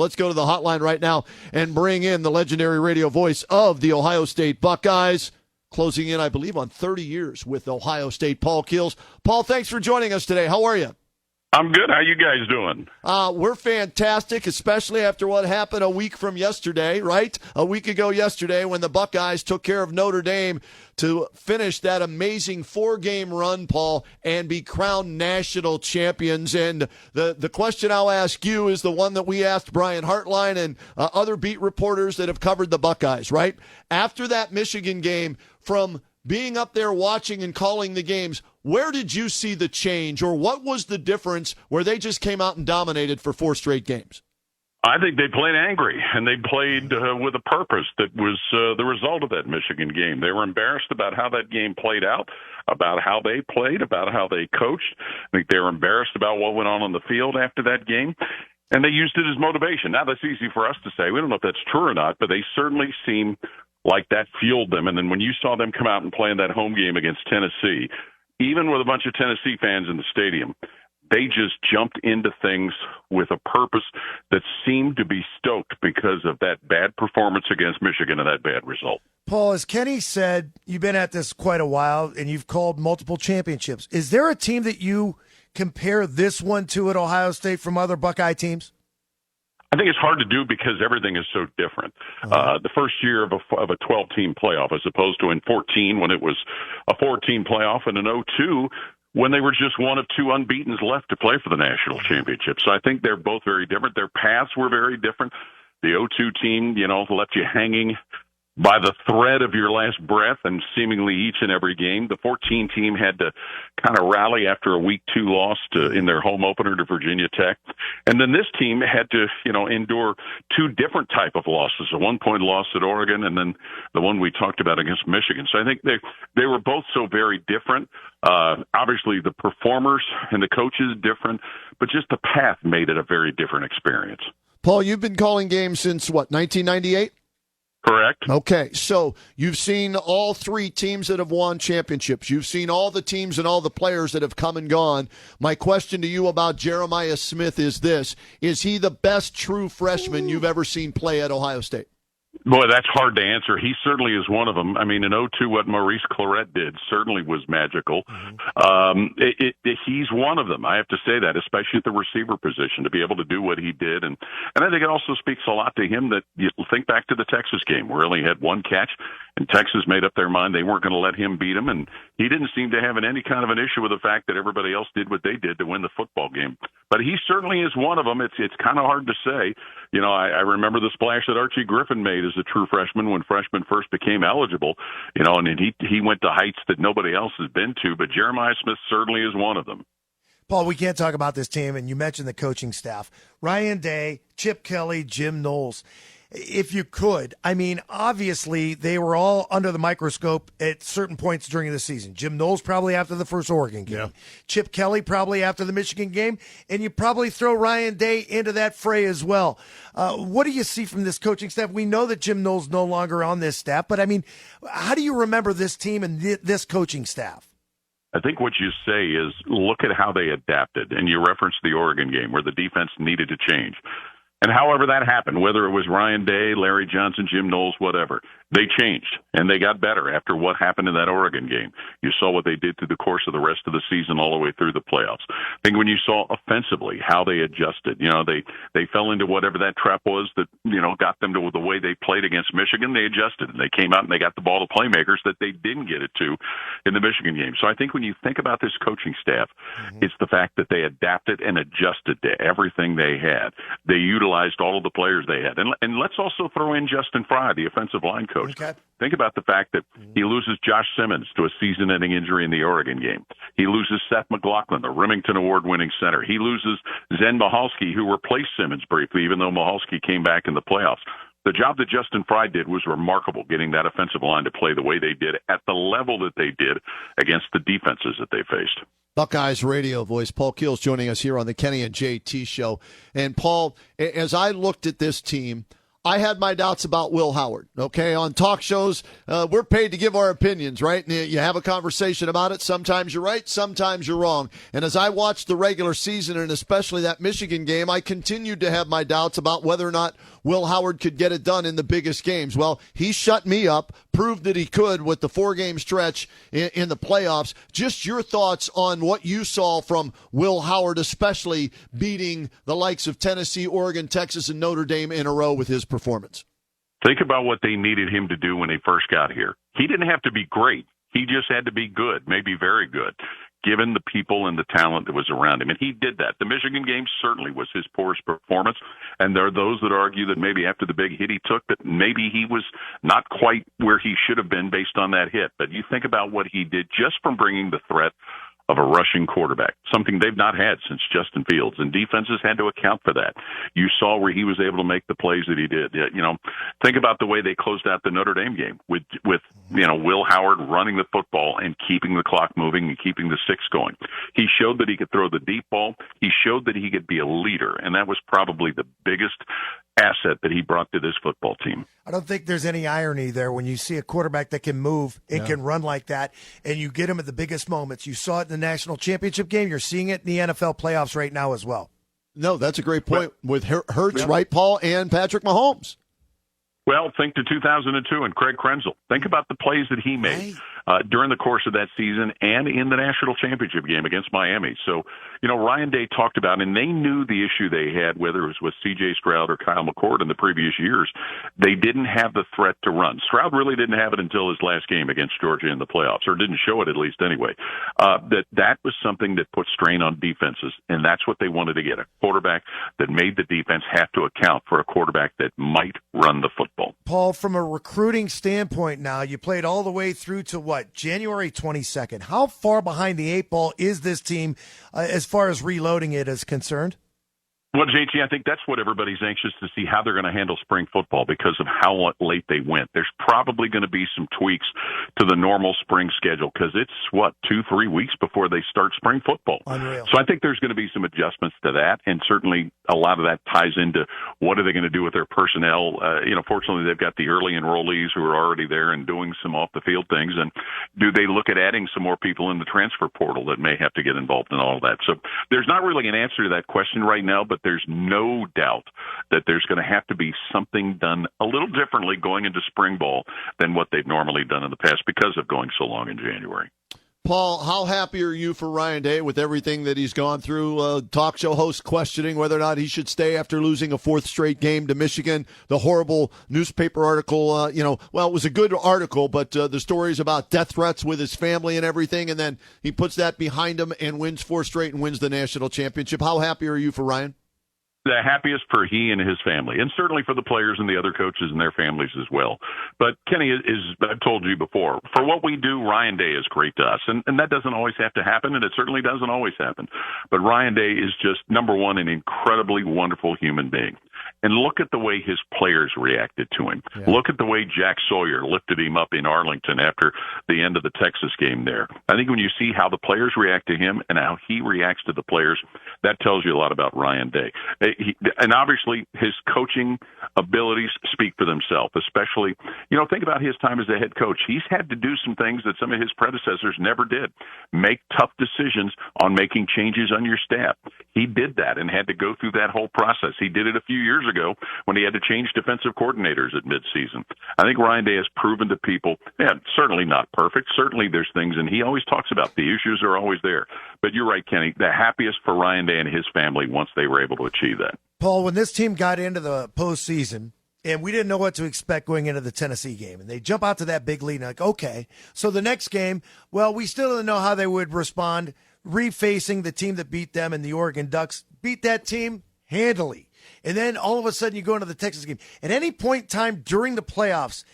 Let's go to the hotline right now and bring in the legendary radio voice of the Ohio State Buckeyes, closing in, I believe, on 30 years with Ohio State, Paul Keels. Paul, thanks for joining us today. How are you? I'm good. How you guys doing? We're fantastic, especially after what happened a week from yesterday, right? A week ago yesterday when the Buckeyes took care of Notre Dame to finish that amazing 4-game run, Paul, and be crowned national champions. And the question I'll ask you is the one that we asked Brian Hartline and other beat reporters that have covered the Buckeyes, right? After that Michigan game, from being up there watching and calling the games, where did you see the change, or what was the difference where they just came out and dominated for 4 straight games? I think they played angry, and they played with a purpose that was the result of that Michigan game. They were embarrassed about how that game played out, about how they played, about how they coached. I think they were embarrassed about what went on the field after that game, and they used it as motivation. Now, that's easy for us to say. We don't know if that's true or not, but they certainly seem like that fueled them. And then when you saw them come out and play in that home game against Tennessee, even with a bunch of Tennessee fans in the stadium, they just jumped into things with a purpose that seemed to be stoked because of that bad performance against Michigan and that bad result. Paul, as Kenny said, you've been at this quite a while, and you've called multiple championships. Is there a team that you compare this one to at Ohio State from other Buckeye teams? I think it's hard to do because everything is so different. The first year of a 12-team playoff, as opposed to in 14 when it was a 4-team playoff, and in 02 when they were just one of 2 unbeatens left to play for the national championship. So I think they're both very different. Their paths were very different. The 02 team, left you hanging by the thread of your last breath and seemingly each and every game. The 14 team had to kind of rally after a week 2 loss in their home opener to Virginia Tech. And then this team had to, endure 2 different type of losses, a 1-point loss at Oregon and then the one we talked about against Michigan. So I think they were both so very different. Obviously the performers and the coaches different, but just the path made it a very different experience. Paul, you've been calling games since, 1998? Correct. Okay, so you've seen all 3 teams that have won championships. You've seen all the teams and all the players that have come and gone. My question to you about Jeremiah Smith is this: is he the best true freshman you've ever seen play at Ohio State? Boy, that's hard to answer. He certainly is one of them. I mean, in 02, what Maurice Claret did certainly was magical. He's one of them. I have to say that, especially at the receiver position, to be able to do what he did. And I think it also speaks a lot to him that you think back to the Texas game where he only had 1 catch, and Texas made up their mind they weren't going to let him beat him. And he didn't seem to have any kind of an issue with the fact that everybody else did what they did to win the football game. But he certainly is one of them. It's kind of hard to say. I remember the splash that Archie Griffin made as a true freshman when freshmen first became eligible, and he went to heights that nobody else has been to, but Jeremiah Smith certainly is one of them. Paul, we can't talk about this team, and you mentioned the coaching staff. Ryan Day, Chip Kelly, Jim Knowles. If you could, obviously they were all under the microscope at certain points during the season. Jim Knowles probably after the first Oregon game. Yeah. Chip Kelly probably after the Michigan game. And you probably throw Ryan Day into that fray as well. What do you see from this coaching staff? We know that Jim Knowles no longer on this staff, but how do you remember this team and this coaching staff? I think what you say is look at how they adapted. And you referenced the Oregon game where the defense needed to change. And however that happened, whether it was Ryan Day, Larry Johnson, Jim Knowles, whatever, they changed, and they got better after what happened in that Oregon game. You saw what they did through the course of the rest of the season all the way through the playoffs. I think when you saw offensively how they adjusted, they fell into whatever that trap was that, got them to the way they played against Michigan. They adjusted, and they came out and they got the ball to playmakers that they didn't get it to in the Michigan game. So I think when you think about this coaching staff, it's the fact that they adapted and adjusted to everything they had. They utilized all of the players they had. And let's also throw in Justin Fry, the offensive line coach. Okay. Think about the fact that he loses Josh Simmons to a season-ending injury in the Oregon game. He loses Seth McLaughlin, the Remington Award-winning center. He loses Zen Mahalski, who replaced Simmons briefly, even though Mahalski came back in the playoffs. The job that Justin Fry did was remarkable, getting that offensive line to play the way they did at the level that they did against the defenses that they faced. Buckeyes radio voice Paul Keels joining us here on the Kenny and JT show. And Paul, as I looked at this team, I had my doubts about Will Howard, okay? On talk shows, we're paid to give our opinions, right? And you have a conversation about it. Sometimes you're right, sometimes you're wrong. And as I watched the regular season, and especially that Michigan game, I continued to have my doubts about whether or not Will Howard could get it done in the biggest games. Well, he shut me up, proved that he could with the 4-game stretch in the playoffs. Just your thoughts on what you saw from Will Howard, especially beating the likes of Tennessee, Oregon, Texas, and Notre Dame in a row with his performance. Think about what they needed him to do when he first got here. He didn't have to be great. He just had to be good, maybe very good, given the people and the talent that was around him. And he did that. The Michigan game certainly was his poorest performance. And there are those that argue that maybe after the big hit he took, that maybe he was not quite where he should have been based on that hit. But you think about what he did just from bringing the threat of a rushing quarterback, something they've not had since Justin Fields, and defenses had to account for that. You saw where he was able to make the plays that he did. You know, think about the way they closed out the Notre Dame game with Will Howard running the football and keeping the clock moving and keeping the six going. He showed that he could throw the deep ball. He showed that he could be a leader, and that was probably the biggest asset that he brought to this football team. I don't think there's any irony there when you see a quarterback that can move and can run like that, and you get him at the biggest moments. You saw it in the national championship game. You're seeing it in the NFL playoffs right now as well. No, that's a great point with Hurts, right, Paul, and Patrick Mahomes. Well, think to 2002 and Craig Krenzel. Think about the plays that he made during the course of that season and in the national championship game against Miami. So, Ryan Day talked about, and they knew the issue they had, whether it was with C.J. Stroud or Kyle McCord in the previous years. They didn't have the threat to run. Stroud really didn't have it until his last game against Georgia in the playoffs, or didn't show it at least anyway. That was something that put strain on defenses, and that's what they wanted to get, a quarterback that made the defense have to account for a quarterback that might run the football. Paul, from a recruiting standpoint now, you played all the way through to January 22nd. How far behind the 8 ball is this team as far as reloading it is concerned? Well, JT, I think that's what everybody's anxious to see, how they're going to handle spring football because of how late they went. There's probably going to be some tweaks to the normal spring schedule because it's, 2-3 weeks before they start spring football. Unreal. So I think there's going to be some adjustments to that, and certainly a lot of that ties into what are they going to do with their personnel. Fortunately, they've got the early enrollees who are already there and doing some off-the-field things, and do they look at adding some more people in the transfer portal that may have to get involved in all of that? So there's not really an answer to that question right now, but there's no doubt that there's going to have to be something done a little differently going into spring ball than what they've normally done in the past because of going so long in January. Paul, how happy are you for Ryan Day with everything that he's gone through? Talk show host questioning whether or not he should stay after losing a 4th straight game to Michigan. The horrible newspaper article, it was a good article, but the stories about death threats with his family and everything, and then he puts that behind him and wins 4 straight and wins the national championship. How happy are you for Ryan? The happiest for he and his family, and certainly for the players and the other coaches and their families as well. But Kenny, I've told you before, for what we do, Ryan Day is great to us, and that doesn't always have to happen, and it certainly doesn't always happen. But Ryan Day is just, number one, an incredibly wonderful human being. And look at the way his players reacted to him. Yeah. Look at the way Jack Sawyer lifted him up in Arlington after the end of the Texas game there. I think when you see how the players react to him and how he reacts to the players, that tells you a lot about Ryan Day. And obviously, his coaching abilities speak for themselves, especially, think about his time as a head coach. He's had to do some things that some of his predecessors never did. Make tough decisions on making changes on your staff. He did that and had to go through that whole process. He did it a few years ago when he had to change defensive coordinators at midseason. I think Ryan Day has proven to people, certainly not perfect. Certainly there's things, and he always talks about the issues are always there. But you're right, Kenny, the happiest for Ryan Day and his family once they were able to achieve that. Paul, when this team got into the postseason, and we didn't know what to expect going into the Tennessee game, and they jump out to that big lead, and like, okay, so the next game, we still didn't know how they would respond, refacing the team that beat them, and the Oregon Ducks beat that team handily. And then all of a sudden you go into the Texas game. At any point in time during the playoffs,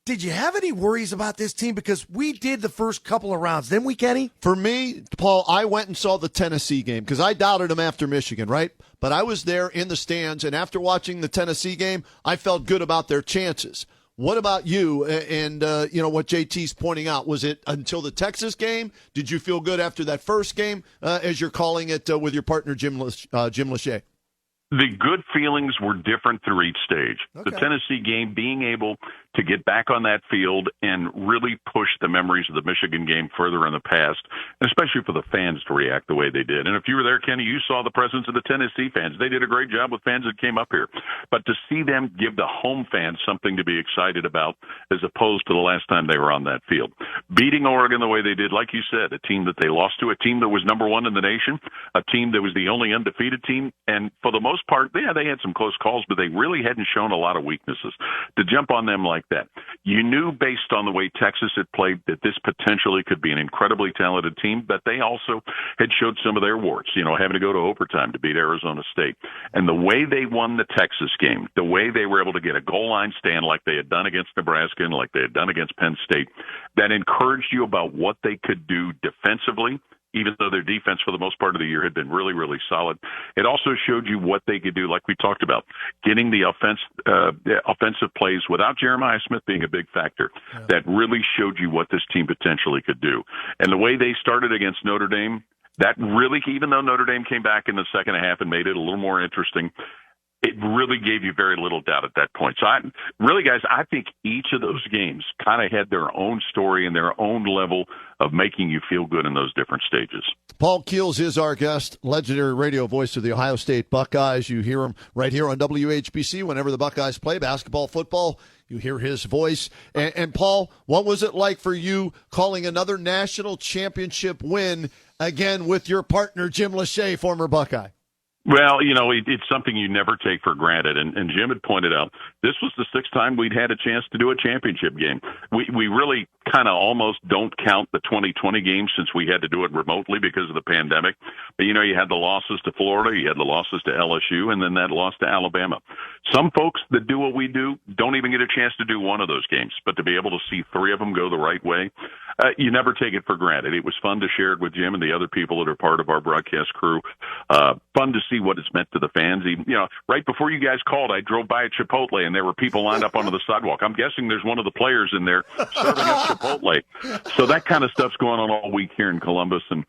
did you have any worries about this team? Because we did the first couple of rounds, didn't we, Kenny? For me, Paul, I went and saw the Tennessee game because I doubted them after Michigan, right? But I was there in the stands, and after watching the Tennessee game, I felt good about their chances. What about you and what JT's pointing out? Was it until the Texas game? Did you feel good after that first game, as you're calling it with your partner, Jim Lachey? The good feelings were different through each stage. Okay. The Tennessee game, being able to get back on that field and really push the memories of the Michigan game further in the past, and especially for the fans to react the way they did. And if you were there, Kenny, you saw the presence of the Tennessee fans. They did a great job with fans that came up here. But to see them give the home fans something to be excited about as opposed to the last time they were on that field. Beating Oregon the way they did, like you said, a team that they lost to, a team that was number one in the nation, a team that was the only undefeated team. And for the most part, yeah, they had some close calls, but they really hadn't shown a lot of weaknesses. To jump on them like that, you knew based on the way Texas had played that this potentially could be an incredibly talented team, but they also had showed some of their warts, having to go to overtime to beat Arizona State. And the way they won the Texas game, the way they were able to get a goal line stand like they had done against Nebraska and like they had done against Penn State, that encouraged you about what they could do defensively, even though their defense for the most part of the year had been really, really solid. It also showed you what they could do, like we talked about, getting the offensive plays without Jeremiah Smith being a big factor. Yeah. That really showed you what this team potentially could do. And the way they started against Notre Dame, that really, even though Notre Dame came back in the second half and made it a little more interesting, it really gave you very little doubt at that point. So guys, I think each of those games kind of had their own story and their own level of making you feel good in those different stages. Paul Keels is our guest, legendary radio voice of the Ohio State Buckeyes. You hear him right here on WHBC whenever the Buckeyes play basketball, football. You hear his voice. And Paul, what was it like for you calling another national championship win again with your partner, Jim Lachey, former Buckeye? Well, it's something you never take for granted. And Jim had pointed out this was the sixth time we'd had a chance to do a championship game. We really kind of almost don't count the 2020 game since we had to do it remotely because of the pandemic. But, you had the losses to Florida, you had the losses to LSU, and then that loss to Alabama. Some folks that do what we do don't even get a chance to do one of those games. But to be able to see three of them go the right way, you never take it for granted. It was fun to share it with Jim and the other people that are part of our broadcast crew. Fun to see what it's meant to the fans. Even, right before you guys called, I drove by a Chipotle and there were people lined up onto the sidewalk. I'm guessing there's one of the players in there serving up Chipotle. So that kind of stuff's going on all week here in Columbus. And,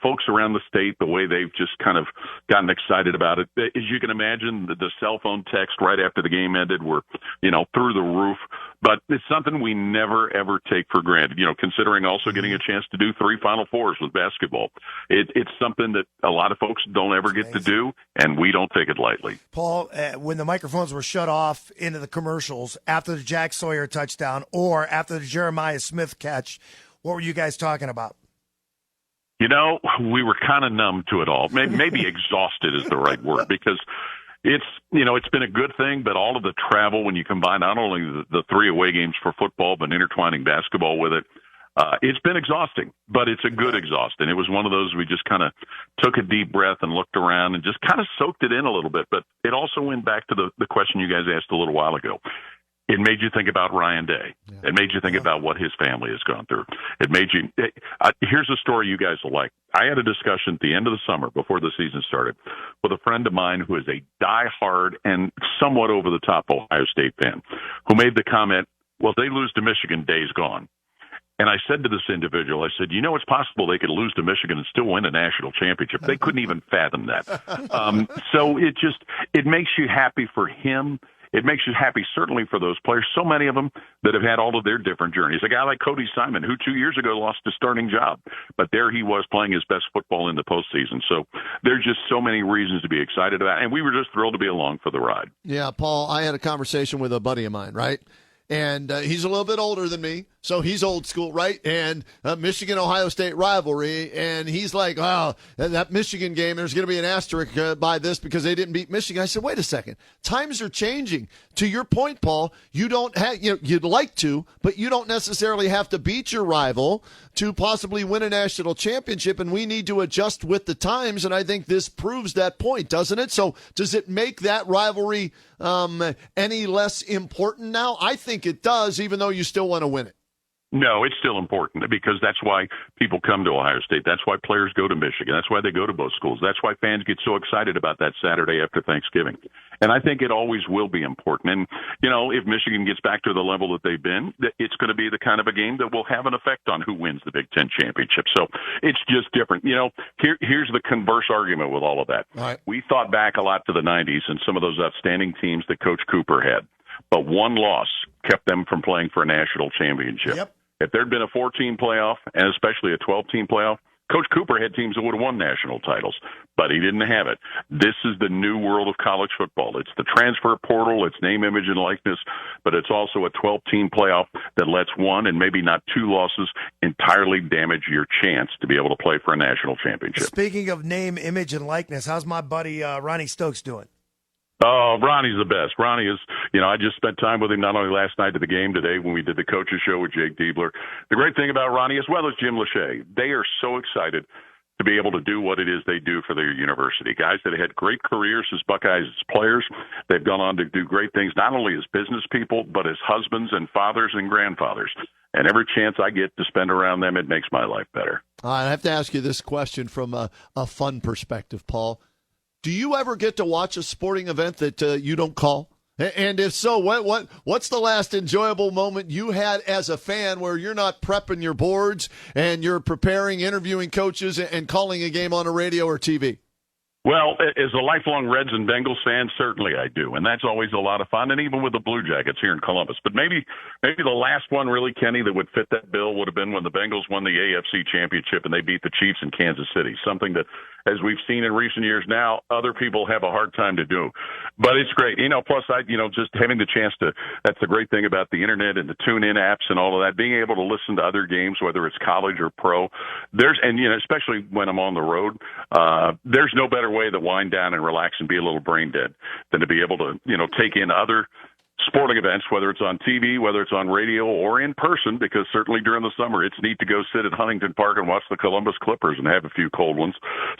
folks around the state, the way they've just kind of gotten excited about it. As you can imagine, the cell phone text right after the game ended were, through the roof. But it's something we never, ever take for granted, considering also getting a chance to do 3 Final Fours with basketball. It's something that a lot of folks don't ever get to do, and we don't take it lightly. Paul, when the microphones were shut off into the commercials after the Jack Sawyer touchdown or after the Jeremiah Smith catch, what were you guys talking about? We were kind of numb to it all. Maybe exhausted is the right word, because it's been a good thing, but all of the travel, when you combine not only the 3 away games for football, but intertwining basketball with it, it's been exhausting, but it's a good exhausting. It was one of those we just kind of took a deep breath and looked around and just kind of soaked it in a little bit. But it also went back to the question you guys asked a little while ago. It made you think about Ryan Day. Yeah. It made you think about what his family has gone through. It made you here's a story you guys will like. I had a discussion at the end of the summer before the season started with a friend of mine who is a diehard and somewhat over-the-top Ohio State fan who made the comment, well, if they lose to Michigan, Day's gone. And I said to this individual, I said, it's possible they could lose to Michigan and still win a national championship. They couldn't even fathom that. So it makes you happy for him. It makes you happy, certainly, for those players, so many of them that have had all of their different journeys. A guy like Cody Simon, who 2 years ago lost his starting job, but there he was playing his best football in the postseason. So there's just so many reasons to be excited about, and we were just thrilled to be along for the ride. Yeah, Paul, I had a conversation with a buddy of mine, right? And he's a little bit older than me, so he's old school, right? And Michigan-Ohio State rivalry, and he's like, wow, that Michigan game, there's going to be an asterisk by this because they didn't beat Michigan. I said, wait a second. Times are changing. To your point, Paul, you don't have, you'd like to, but you don't necessarily have to beat your rival to possibly win a national championship, and we need to adjust with the times, and I think this proves that point, doesn't it? So does it make that rivalry any less important now? I think it does, even though you still want to win it. No, it's still important because that's why people come to Ohio State. That's why players go to Michigan. That's why they go to both schools. That's why fans get so excited about that Saturday after Thanksgiving. And I think it always will be important. And, if Michigan gets back to the level that they've been, it's going to be the kind of a game that will have an effect on who wins the Big Ten championship. So it's just different. Here's the converse argument with all of that. All right. We thought back a lot to the 90s and some of those outstanding teams that Coach Cooper had. But one loss kept them from playing for a national championship. Yep. If there'd been a 14 playoff, and especially a 12-team playoff, Coach Cooper had teams that would have won national titles, but he didn't have it. This is the new world of college football. It's the transfer portal, it's name, image, and likeness, but it's also a 12-team playoff that lets one and maybe not two losses entirely damage your chance to be able to play for a national championship. Speaking of name, image, and likeness, how's my buddy Ronnie Stokes doing? Oh, Ronnie's the best. Ronnie is, I just spent time with him not only last night at the game today when we did the coaches show with Jake Diebler. The great thing about Ronnie, as well as Jim Lachey, they are so excited to be able to do what it is they do for their university. Guys that had great careers as Buckeyes players. They've gone on to do great things, not only as business people, but as husbands and fathers and grandfathers. And every chance I get to spend around them, it makes my life better. I have to ask you this question from a fun perspective, Paul. Do you ever get to watch a sporting event that you don't call? And if so, what's the last enjoyable moment you had as a fan where you're not prepping your boards and you're preparing, interviewing coaches, and calling a game on a radio or TV? Well, as a lifelong Reds and Bengals fan, certainly I do, and that's always a lot of fun, and even with the Blue Jackets here in Columbus. But maybe the last one, really, Kenny, that would fit that bill would have been when the Bengals won the AFC Championship and they beat the Chiefs in Kansas City, something that, as we've seen in recent years now, other people have a hard time to do. But it's great. Plus, just having the chance to, that's the great thing about the Internet and the tune-in apps and all of that, being able to listen to other games, whether it's college or pro. Especially when I'm on the road, there's no better way to wind down and relax and be a little brain dead than to be able to, take in other sporting events, whether it's on TV, whether it's on radio or in person, because certainly during the summer, it's neat to go sit at Huntington Park and watch the Columbus Clippers and have a few cold ones.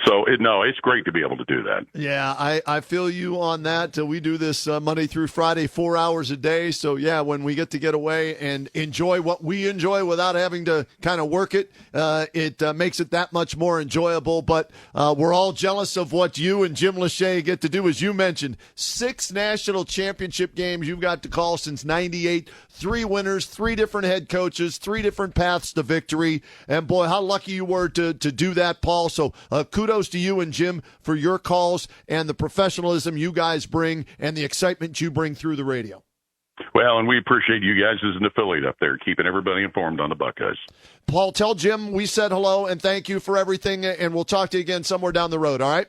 So, it's great to be able to do that. Yeah, I feel you on that. We do this Monday through Friday, 4 hours a day. So, yeah, when we get to get away and enjoy what we enjoy without having to kind of work it, it makes it that much more enjoyable. But we're all jealous of what you and Jim Lachey get to do. As you mentioned, 6 national championship games you've got to call since 98, 3 winners, 3 different head coaches, 3 different paths to victory. And boy, how lucky you were to do that, Paul. So kudos to you and Jim for your calls and the professionalism you guys bring and the excitement you bring through the radio. Well, and we appreciate you guys as an affiliate up there, keeping everybody informed on the Buckeyes. Paul, tell Jim we said hello and thank you for everything, and we'll talk to you again somewhere down the road, all right?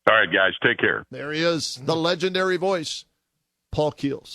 All right, guys, take care. There he is, the legendary voice, Paul Keels.